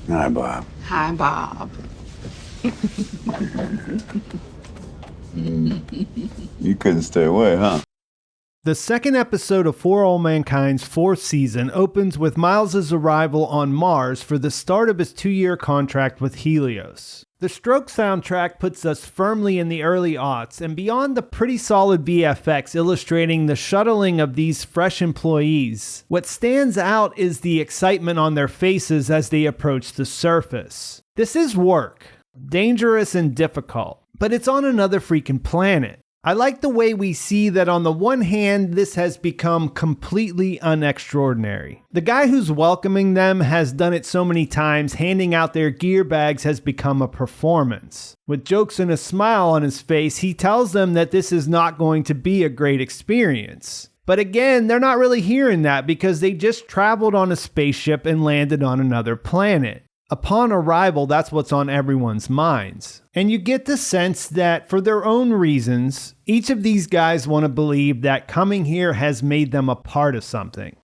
Hi, Bob. Hi, Bob. You couldn't stay away, huh? The second episode of For All Mankind's fourth season opens with Miles' arrival on Mars for the start of his 2-year contract with Helios. The Stroke soundtrack puts us firmly in the early aughts, and beyond the pretty solid VFX illustrating the shuttling of these fresh employees, what stands out is the excitement on their faces as they approach the surface. This is work, dangerous and difficult, but it's on another freaking planet. I like the way we see that on the one hand, this has become completely unextraordinary. The guy who's welcoming them has done it so many times, handing out their gear bags has become a performance. With jokes and a smile on his face, he tells them that this is not going to be a great experience. But again, they're not really hearing that because they just traveled on a spaceship and landed on another planet. Upon arrival, that's what's on everyone's minds. And you get the sense that for their own reasons, each of these guys want to believe that coming here has made them a part of something.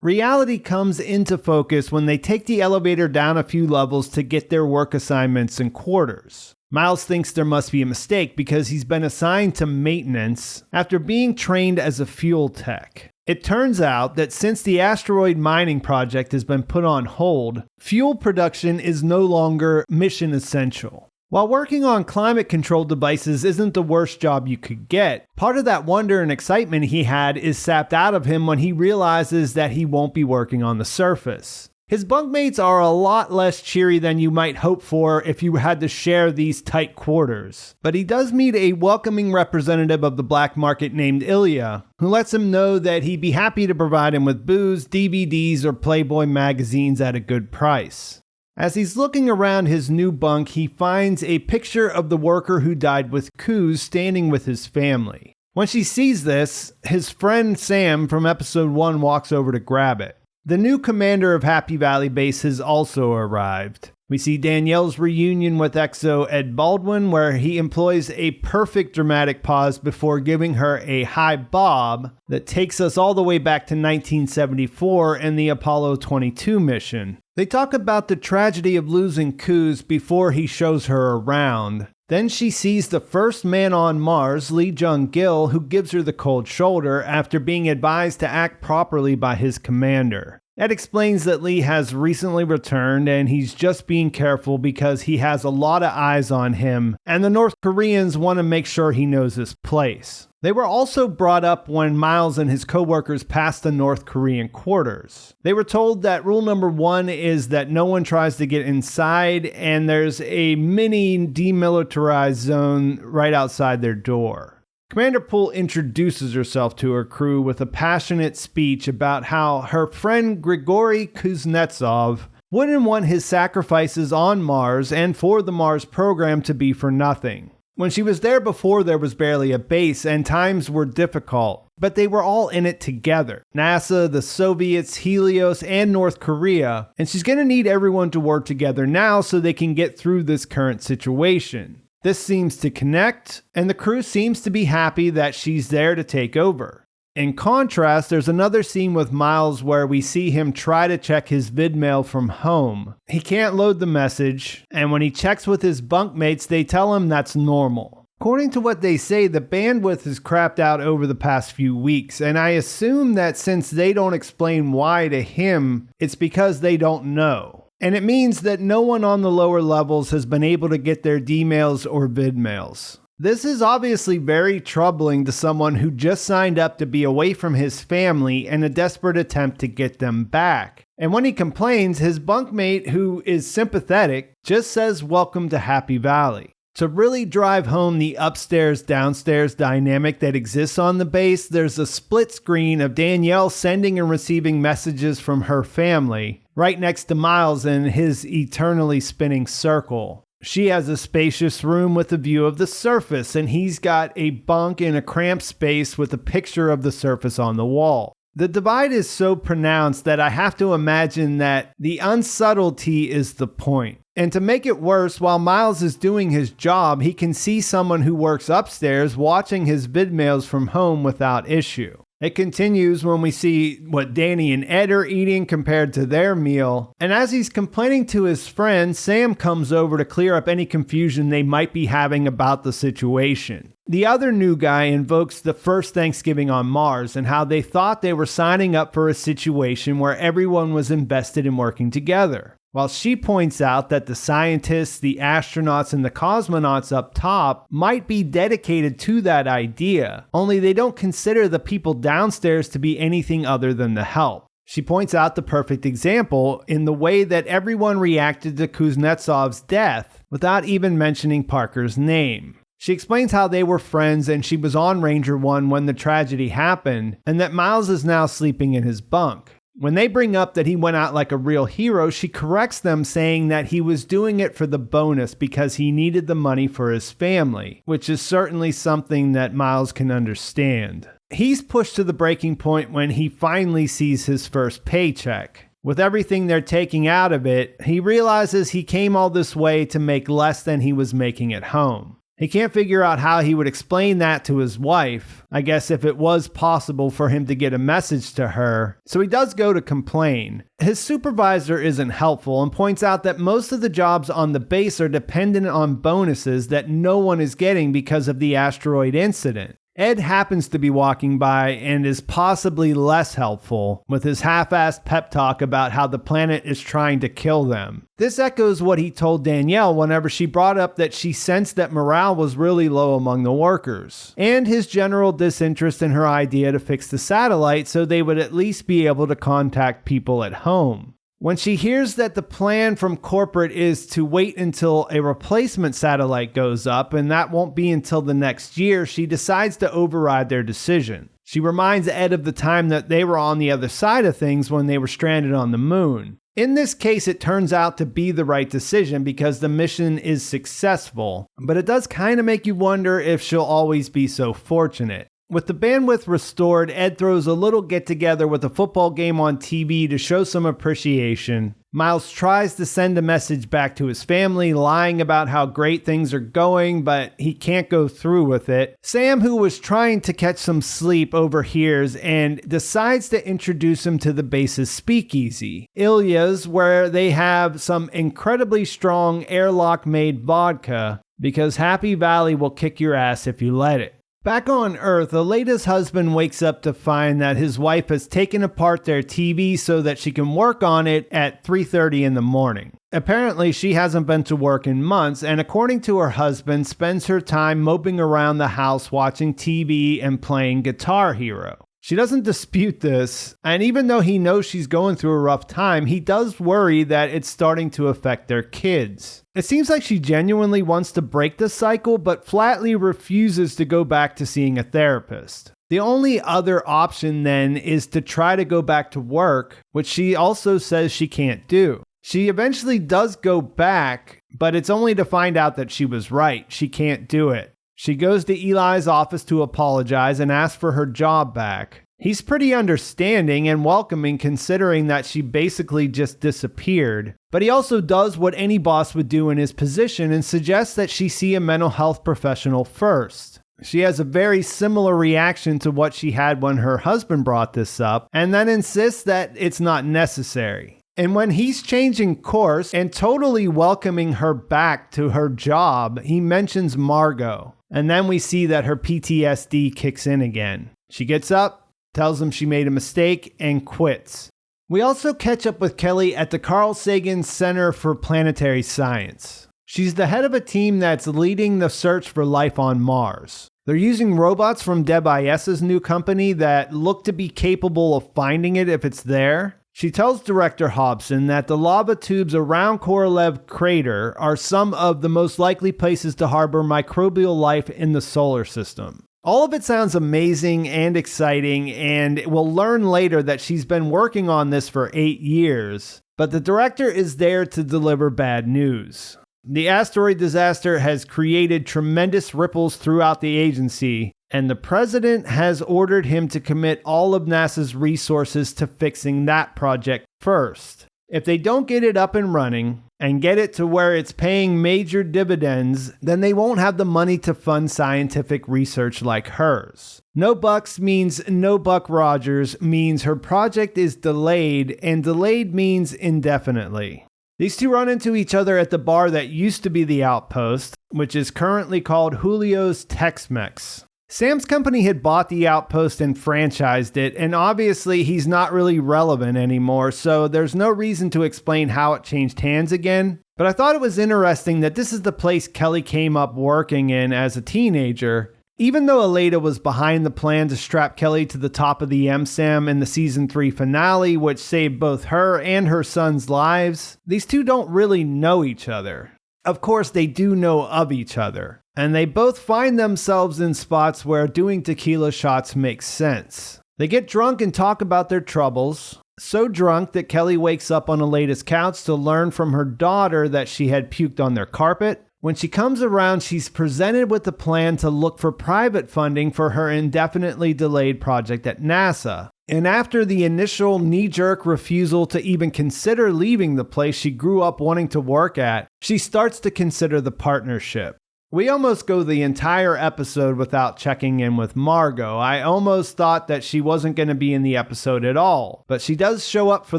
Reality comes into focus when they take the elevator down a few levels to get their work assignments and quarters. Miles thinks there must be a mistake because he's been assigned to maintenance after being trained as a fuel tech. It turns out that since the Asteroid Mining project has been put on hold, fuel production is no longer mission essential. While working on climate control devices isn't the worst job you could get, part of that wonder and excitement he had is sapped out of him when he realizes that he won't be working on the surface. His bunkmates are a lot less cheery than you might hope for if you had to share these tight quarters. But he does meet a welcoming representative of the black market named Ilya, who lets him know that he'd be happy to provide him with booze, DVDs, or Playboy magazines at a good price. As he's looking around his new bunk, he finds a picture of the worker who died with Krys standing with his family. When she sees this, his friend Sam from episode 1 walks over to grab it. The new commander of Happy Valley Base has also arrived. We see Danielle's reunion with EXO Ed Baldwin, where he employs a perfect dramatic pause before giving her a "Hi Bob" that takes us all the way back to 1974 and the Apollo 22 mission. They talk about the tragedy of losing Krys before he shows her around. Then she sees the first man on Mars, Lee Jung-gil, who gives her the cold shoulder after being advised to act properly by his commander. Ed explains that Lee has recently returned and he's just being careful because he has a lot of eyes on him, and the North Koreans want to make sure he knows his place. They were also brought up when Miles and his co-workers passed the North Korean quarters. They were told that rule number 1 is that no one tries to get inside, and there's a mini demilitarized zone right outside their door. Commander Poole introduces herself to her crew with a passionate speech about how her friend Grigory Kuznetsov wouldn't want his sacrifices on Mars and for the Mars program to be for nothing. When she was there before, there was barely a base and times were difficult, but they were all in it together. NASA, the Soviets, Helios, and North Korea, and she's going to need everyone to work together now so they can get through this current situation. This seems to connect, and the crew seems to be happy that she's there to take over. In contrast, there's another scene with Miles where we see him try to check his vidmail from home. He can't load the message, and when he checks with his bunkmates, they tell him that's normal. According to what they say, the bandwidth is crapped out over the past few weeks, and I assume that since they don't explain why to him, it's because they don't know. And it means that no one on the lower levels has been able to get their D-mails or vidmails. This is obviously very troubling to someone who just signed up to be away from his family in a desperate attempt to get them back. And when he complains, his bunkmate, who is sympathetic, just says welcome to Happy Valley. To really drive home the upstairs-downstairs dynamic that exists on the base, there's a split screen of Danielle sending and receiving messages from her family, right next to Miles in his eternally spinning circle. She has a spacious room with a view of the surface, and he's got a bunk in a cramped space with a picture of the surface on the wall. The divide is so pronounced that I have to imagine that the unsubtlety is the point. And to make it worse, while Miles is doing his job, he can see someone who works upstairs watching his vidmails from home without issue. It continues when we see what Danny and Ed are eating compared to their meal. And as he's complaining to his friend, Sam comes over to clear up any confusion they might be having about the situation. The other new guy invokes the first Thanksgiving on Mars and how they thought they were signing up for a situation where everyone was invested in working together. While she points out that the scientists, the astronauts, and the cosmonauts up top might be dedicated to that idea, only they don't consider the people downstairs to be anything other than the help. She points out the perfect example in the way that everyone reacted to Kuznetsov's death without even mentioning Parker's name. She explains how they were friends and she was on Ranger 1 when the tragedy happened, and that Miles is now sleeping in his bunk. When they bring up that he went out like a real hero, she corrects them, saying that he was doing it for the bonus because he needed the money for his family, which is certainly something that Miles can understand. He's pushed to the breaking point when he finally sees his first paycheck. With everything they're taking out of it, he realizes he came all this way to make less than he was making at home. He can't figure out how he would explain that to his wife, I guess if it was possible for him to get a message to her, so he does go to complain. His supervisor isn't helpful and points out that most of the jobs on the base are dependent on bonuses that no one is getting because of the asteroid incident. Ed happens to be walking by and is possibly less helpful with his half-assed pep talk about how the planet is trying to kill them. This echoes what he told Danielle whenever she brought up that she sensed that morale was really low among the workers, and his general disinterest in her idea to fix the satellite so they would at least be able to contact people at home. When she hears that the plan from corporate is to wait until a replacement satellite goes up, and that won't be until the next year, she decides to override their decision. She reminds Ed of the time that they were on the other side of things when they were stranded on the moon. In this case, it turns out to be the right decision because the mission is successful, but it does kind of make you wonder if she'll always be so fortunate. With the bandwidth restored, Ed throws a little get-together with a football game on TV to show some appreciation. Miles tries to send a message back to his family, lying about how great things are going, but he can't go through with it. Sam, who was trying to catch some sleep, overhears and decides to introduce him to the base's speakeasy, Ilya's, where they have some incredibly strong airlock-made vodka, because Happy Valley will kick your ass if you let it. Back on Earth, Aleida's husband wakes up to find that his wife has taken apart their TV so that she can work on it at 3:30 in the morning. Apparently, she hasn't been to work in months, and according to her husband, spends her time moping around the house watching TV and playing Guitar Hero. She doesn't dispute this, and even though he knows she's going through a rough time, he does worry that it's starting to affect their kids. It seems like she genuinely wants to break the cycle, but flatly refuses to go back to seeing a therapist. The only other option then is to try to go back to work, which she also says she can't do. She eventually does go back, but it's only to find out that she was right. She can't do it. She goes to Eli's office to apologize and ask for her job back. He's pretty understanding and welcoming considering that she basically just disappeared, but he also does what any boss would do in his position and suggests that she see a mental health professional first. She has a very similar reaction to what she had when her husband brought this up, and then insists that it's not necessary. And when he's changing course and totally welcoming her back to her job, he mentions Margot. And then we see that her PTSD kicks in again. She gets up, tells him she made a mistake, and quits. We also catch up with Kelly at the Carl Sagan Center for Planetary Science. She's the head of a team that's leading the search for life on Mars. They're using robots from Deb IS's new company that look to be capable of finding it if it's there. She tells Director Hobson that the lava tubes around Korolev crater are some of the most likely places to harbor microbial life in the solar system. All of it sounds amazing and exciting, and we'll learn later that she's been working on this for 8 years, but the director is there to deliver bad news. The asteroid disaster has created tremendous ripples throughout the agency, and the president has ordered him to commit all of NASA's resources to fixing that project first. If they don't get it up and running and get it to where it's paying major dividends, then they won't have the money to fund scientific research like hers. No bucks means no Buck Rogers means her project is delayed, and delayed means indefinitely. These two run into each other at the bar that used to be the Outpost, which is currently called Helios Tex-Mex. Sam's company had bought the Outpost and franchised it, and obviously he's not really relevant anymore, so there's no reason to explain how it changed hands again. But I thought it was interesting that this is the place Kelly came up working in as a teenager. Even though Aleida was behind the plan to strap Kelly to the top of the MSAM in the season 3 finale, which saved both her and her son's lives, these two don't really know each other. Of course, they do know of each other, and they both find themselves in spots where doing tequila shots makes sense. They get drunk and talk about their troubles, so drunk that Kelly wakes up on Aleida's couch to learn from her daughter that she had puked on their carpet. When she comes around, she's presented with a plan to look for private funding for her indefinitely delayed project at NASA. And after the initial knee-jerk refusal to even consider leaving the place she grew up wanting to work at, she starts to consider the partnership. We almost go the entire episode without checking in with Margot. I almost thought that she wasn't going to be in the episode at all, but she does show up for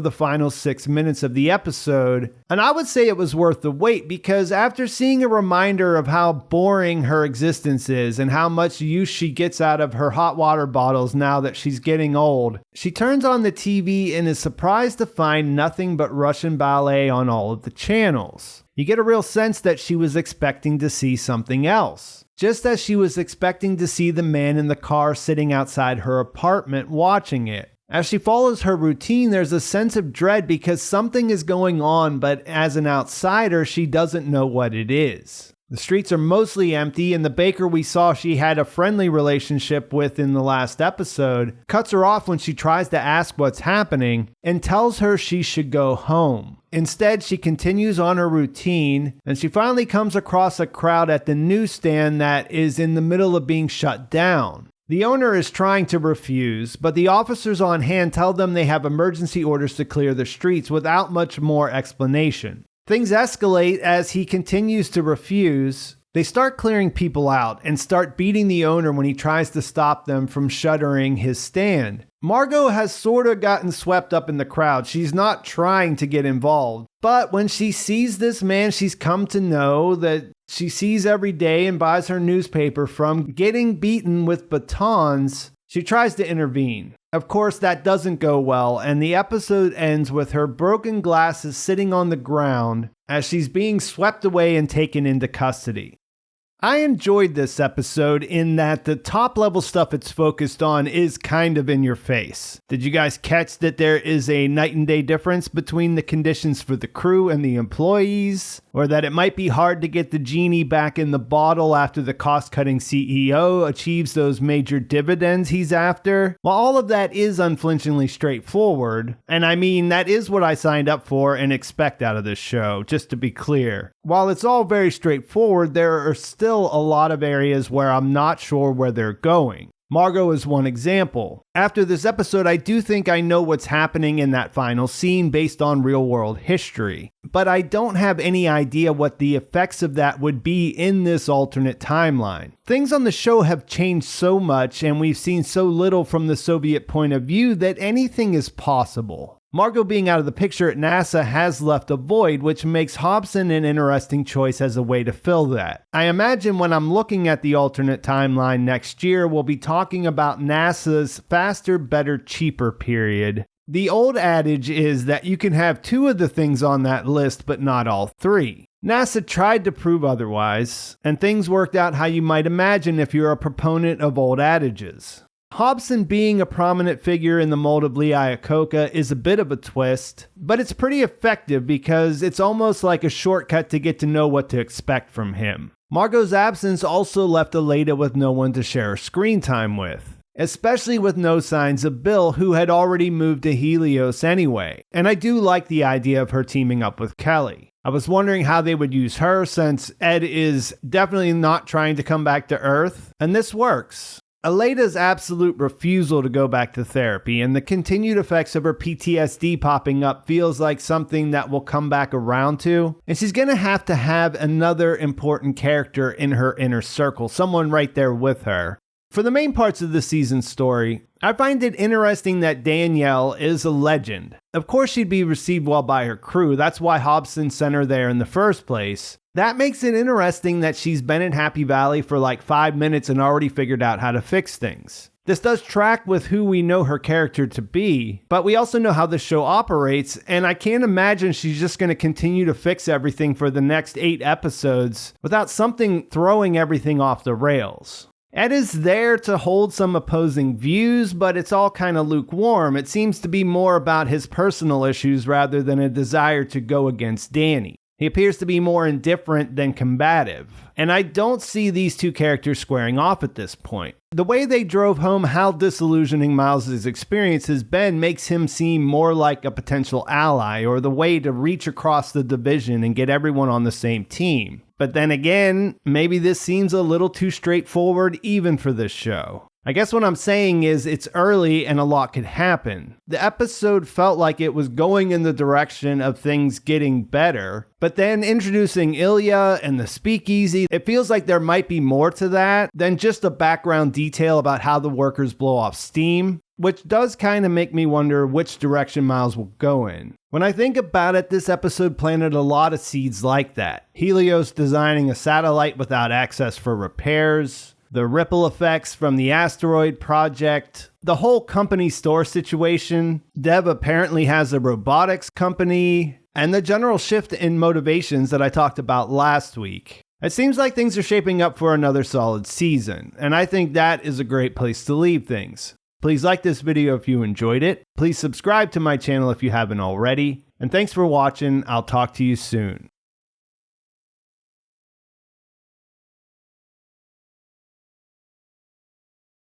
the final 6 minutes of the episode, and I would say it was worth the wait because after seeing a reminder of how boring her existence is and how much use she gets out of her hot water bottles now that she's getting old, she turns on the TV and is surprised to find nothing but Russian ballet on all of the channels. You get a real sense that she was expecting to see something else, just as she was expecting to see the man in the car sitting outside her apartment watching it. As she follows her routine, there's a sense of dread because something is going on, but as an outsider, she doesn't know what it is. The streets are mostly empty, and the baker we saw she had a friendly relationship with in the last episode cuts her off when she tries to ask what's happening and tells her she should go home. Instead, she continues on her routine, and she finally comes across a crowd at the newsstand that is in the middle of being shut down. The owner is trying to refuse, but the officers on hand tell them they have emergency orders to clear the streets without much more explanation. Things escalate as he continues to refuse. They start clearing people out and start beating the owner when he tries to stop them from shuttering his stand. Margot has sort of gotten swept up in the crowd. She's not trying to get involved. But when she sees this man she's come to know that she sees every day and buys her newspaper from getting beaten with batons, she tries to intervene. Of course, that doesn't go well, and the episode ends with her broken glasses sitting on the ground as she's being swept away and taken into custody. I enjoyed this episode in that the top level stuff it's focused on is kind of in your face. Did you guys catch that there is a night and day difference between the conditions for the crew and the employees? Or that it might be hard to get the genie back in the bottle after the cost-cutting CEO achieves those major dividends he's after? Well, all of that is unflinchingly straightforward. And I mean, that is what I signed up for and expect out of this show, just to be clear. While it's all very straightforward, there are still a lot of areas where I'm not sure where they're going. Margot is one example. After this episode, I do think I know what's happening in that final scene based on real-world history, but I don't have any idea what the effects of that would be in this alternate timeline. Things on the show have changed so much, and we've seen so little from the Soviet point of view that anything is possible. Margot being out of the picture at NASA has left a void, which makes Hobson an interesting choice as a way to fill that. I imagine when I'm looking at the alternate timeline next year, we'll be talking about NASA's faster, better, cheaper period. The old adage is that you can have two of the things on that list, but not all three. NASA tried to prove otherwise, and things worked out how you might imagine if you're a proponent of old adages. Hobson being a prominent figure in the mold of Lee Iacocca is a bit of a twist, but it's pretty effective because it's almost like a shortcut to get to know what to expect from him. Margot's absence also left Aleida with no one to share screen time with, especially with no signs of Bill, who had already moved to Helios anyway, and I do like the idea of her teaming up with Kelly. I was wondering how they would use her since Ed is definitely not trying to come back to Earth, and this works. Aleida's absolute refusal to go back to therapy and the continued effects of her PTSD popping up feels like something that will come back around to. And she's going to have another important character in her inner circle, someone right there with her. For the main parts of the season's story, I find it interesting that Danielle is a legend. Of course she'd be received well by her crew, that's why Hobson sent her there in the first place. That makes it interesting that she's been in Happy Valley for like 5 minutes and already figured out how to fix things. This does track with who we know her character to be, but we also know how the show operates, and I can't imagine she's just going to continue to fix everything for the next 8 episodes without something throwing everything off the rails. Ed is there to hold some opposing views, but it's all kind of lukewarm. It seems to be more about his personal issues rather than a desire to go against Danny. He appears to be more indifferent than combative, and I don't see these two characters squaring off at this point. The way they drove home how disillusioning Miles' experience has been makes him seem more like a potential ally or the way to reach across the division and get everyone on the same team. But then again, maybe this seems a little too straightforward even for this show. I guess what I'm saying is it's early and a lot could happen. The episode felt like it was going in the direction of things getting better, but then introducing Ilya and the speakeasy, it feels like there might be more to that than just a background detail about how the workers blow off steam, which does kind of make me wonder which direction Miles will go in. When I think about it, this episode planted a lot of seeds like that. Helios designing a satellite without access for repairs, the ripple effects from the asteroid project, the whole company store situation, Dev apparently has a robotics company, and the general shift in motivations that I talked about last week. It seems like things are shaping up for another solid season, and I think that is a great place to leave things. Please like this video if you enjoyed it. Please subscribe to my channel if you haven't already. And thanks for watching. I'll talk to you soon.